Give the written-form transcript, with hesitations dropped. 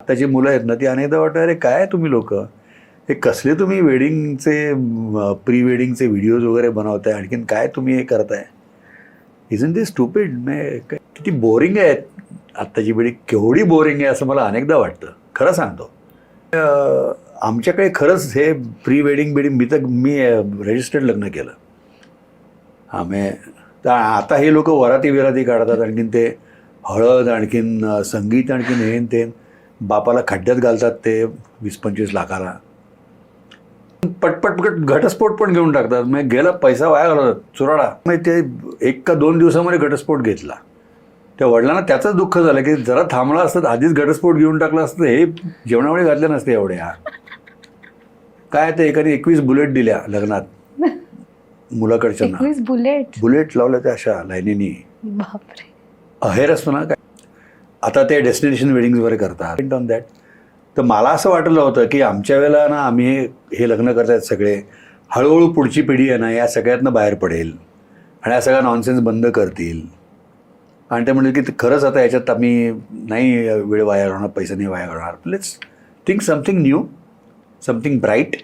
आत्ताची मुलं आहेत ना ती अनेकदा वाटतं अरे काय तुम्ही लोक हे कसले तुम्ही वेडिंगचे प्री वेडिंगचे व्हिडिओज वगैरे बनवताय आणखीन काय तुम्ही हे करताय इजंट दिस स्टुपिड किती बोरिंग आहे आत्ताची पिढी केवढी बोरिंग आहे असं मला अनेकदा वाटतं खरं सांगतो आमच्याकडे खरंच हे प्री वेडिंग मी रजिस्टर्ड लग्न केलं तर आता हे लोक वराती विराती काढतात आणखीन ते हळद आणखीन संगीत आणखीन हे ते बापाला खड्ड्यात घालतात ते 20-25 लाखाला पटपट घटस्फोट पण घेऊन टाकतात मग गेला पैसा वाया घालवतात चुराडा मग ते 1 का 2 दिवसामध्ये घटस्फोट घेतला त्या वडिलांना त्याचंच दुःख झालं की जरा थांबला असतं आधीच घटस्फोट घेऊन टाकला असतं हे जेवणामुळे घातले नसते एवढ्या काय ते एकाने 21 बुलेट दिल्या लग्नात मुलाकडच्या बुलेट लावल्या त्या अशा लाईनीनी बापरे अहेर असतो ना काय आता ते डेस्टिनेशन वेडिंग्स वगैरे करतात ऑन दॅट तर मला असं वाटलं होतं की आमच्या वेळेला ना आम्ही हे लग्न करतायत सगळे हळूहळू पुढची पिढी आहे ना या सगळ्यातनं बाहेर पडेल आणि या सगळ्या नॉनसेन्स बंद करतील आणि ते म्हणजे की खरंच आता याच्यात आम्ही नाही वेळ वाया घालवणार पैसा नाही वाया घालवणार let's think something new something bright